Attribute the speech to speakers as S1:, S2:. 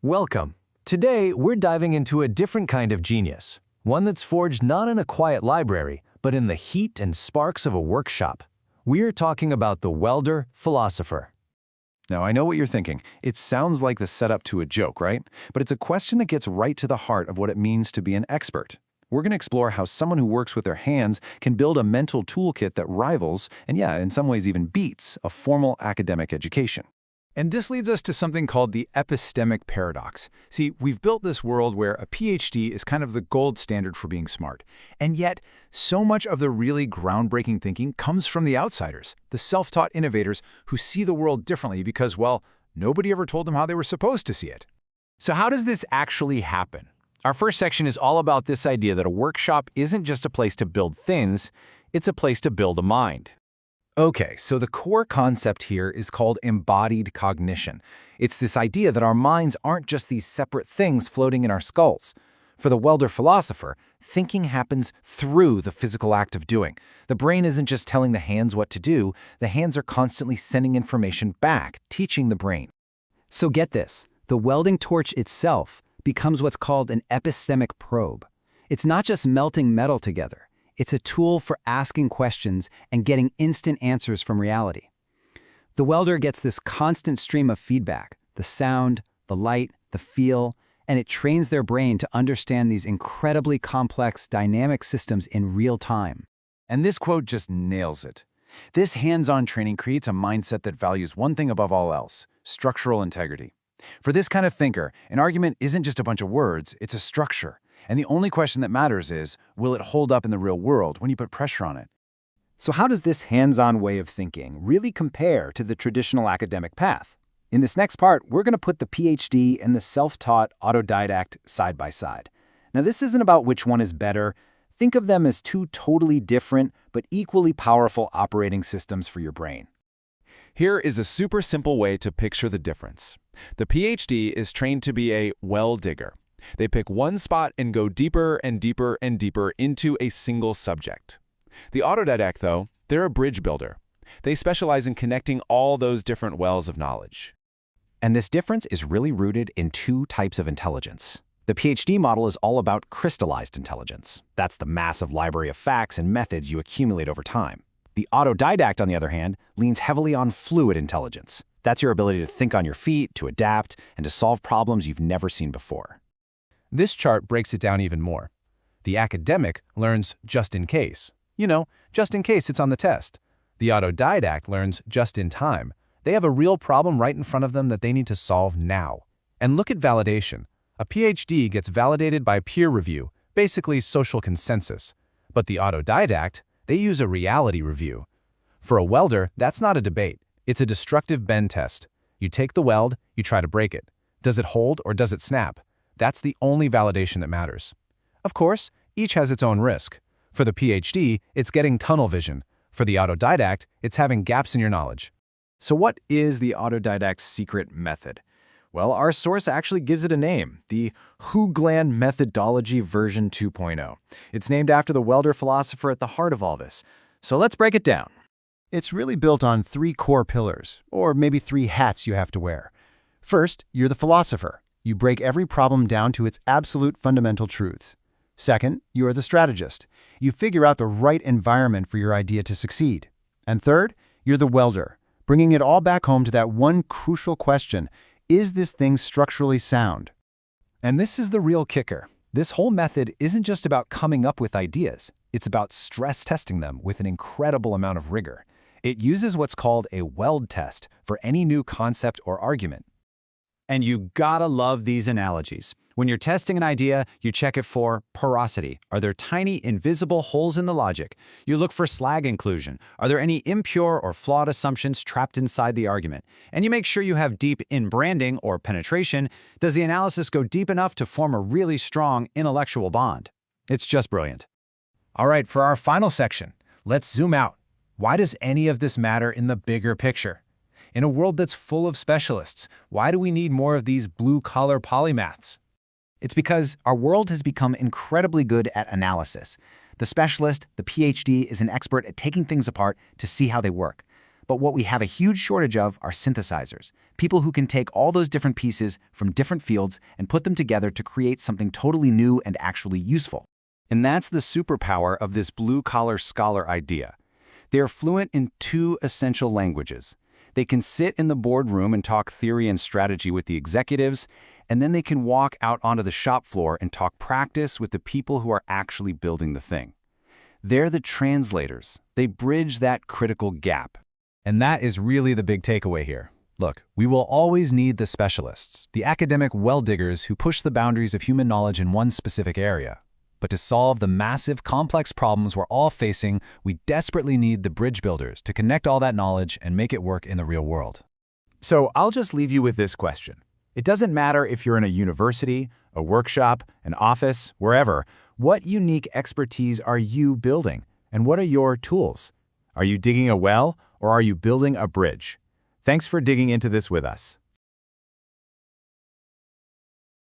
S1: Welcome. Today, we're diving into a different kind of genius, one that's forged not in a quiet library, but in the heat and sparks of a workshop. We're talking about the welder philosopher.
S2: Now, I know what you're thinking. It sounds like the setup to a joke, right? But it's a question that gets right to the heart of what it means to be an expert. We're going to explore how someone who works with their hands can build a mental toolkit that rivals, and in some ways even beats, a formal academic education.
S3: And this leads us to something called the epistemic paradox. See, we've built this world where a PhD is kind of the gold standard for being smart. And yet, so much of the really groundbreaking thinking comes from the outsiders, the self-taught innovators who see the world differently because, well, nobody ever told them how they were supposed to see it.
S4: So how does this actually happen? Our first section is all about this idea that a workshop isn't just a place to build things, it's a place to build a mind.
S5: Okay, so the core concept here is called embodied cognition. It's this idea that our minds aren't just these separate things floating in our skulls. For the welder philosopher, thinking happens through the physical act of doing. The brain isn't just telling the hands what to do, the hands are constantly sending information back, teaching the brain.
S6: So get this, the welding torch itself becomes what's called an epistemic probe. It's not just melting metal together. It's a tool for asking questions and getting instant answers from reality. The welder gets this constant stream of feedback, the sound, the light, the feel, and it trains their brain to understand these incredibly complex dynamic systems in real time.
S2: And this quote just nails it. This hands-on training creates a mindset that values one thing above all else: structural integrity. For this kind of thinker, an argument isn't just a bunch of words, it's a structure. And the only question that matters is, will it hold up in the real world when you put pressure on it?
S6: So how does this hands-on way of thinking really compare to the traditional academic path? In this next part, we're going to put the PhD and the self-taught autodidact side by side. Now, this isn't about which one is better. Think of them as two totally different but equally powerful operating systems for your brain.
S2: Here is a super simple way to picture the difference. The PhD is trained to be a well digger. They pick one spot and go deeper and deeper and deeper into a single subject. The autodidact, though, they're a bridge builder. They specialize in connecting all those different wells of knowledge.
S5: And this difference is really rooted in two types of intelligence. The PhD model is all about crystallized intelligence. That's the massive library of facts and methods you accumulate over time. The autodidact, on the other hand, leans heavily on fluid intelligence. That's your ability to think on your feet, to adapt, and to solve problems you've never seen before.
S1: This chart breaks it down even more. The academic learns just in case. Just in case it's on the test. The autodidact learns just in time. They have a real problem right in front of them that they need to solve now. And look at validation. A PhD gets validated by peer review, basically social consensus. But the autodidact, they use a reality review. For a welder, that's not a debate. It's a destructive bend test. You take the weld, you try to break it. Does it hold or does it snap? That's the only validation that matters. Of course, each has its own risk. For the PhD, it's getting tunnel vision. For the autodidact, it's having gaps in your knowledge.
S2: So what is the autodidact's secret method? Well, our source actually gives it a name, the Hoogland Methodology version 2.0. It's named after the welder philosopher at the heart of all this. So let's break it down.
S1: It's really built on three core pillars, or maybe three hats you have to wear. First, you're the philosopher. You break every problem down to its absolute fundamental truths. Second, you are the strategist. You figure out the right environment for your idea to succeed. And third, you're the welder, bringing it all back home to that one crucial question: is this thing structurally sound? And this is the real kicker. This whole method isn't just about coming up with ideas. It's about stress testing them with an incredible amount of rigor. It uses what's called a weld test for any new concept or argument.
S4: And you gotta love these analogies. When you're testing an idea, you check it for porosity. Are there tiny, invisible holes in the logic? You look for slag inclusion. Are there any impure or flawed assumptions trapped inside the argument? And you make sure you have deep in branding or penetration. Does the analysis go deep enough to form a really strong intellectual bond? It's just brilliant.
S1: All right, for our final section, let's zoom out. Why does any of this matter in the bigger picture? In a world that's full of specialists, why do we need more of these blue-collar polymaths?
S5: It's because our world has become incredibly good at analysis. The specialist, the PhD, is an expert at taking things apart to see how they work. But what we have a huge shortage of are synthesizers, people who can take all those different pieces from different fields and put them together to create something totally new and actually useful.
S4: And that's the superpower of this blue-collar scholar idea. They are fluent in two essential languages. They can sit in the boardroom and talk theory and strategy with the executives, and then they can walk out onto the shop floor and talk practice with the people who are actually building the thing. They're the translators. They bridge that critical gap.
S1: And that is really the big takeaway here. Look, we will always need the specialists, the academic well-diggers who push the boundaries of human knowledge in one specific area. But to solve the massive, complex problems we're all facing, we desperately need the bridge builders to connect all that knowledge and make it work in the real world.
S3: So I'll just leave you with this question. It doesn't matter if you're in a university, a workshop, an office, wherever. What unique expertise are you building? And what are your tools? Are you digging a well, or are you building a bridge? Thanks for digging into this with us.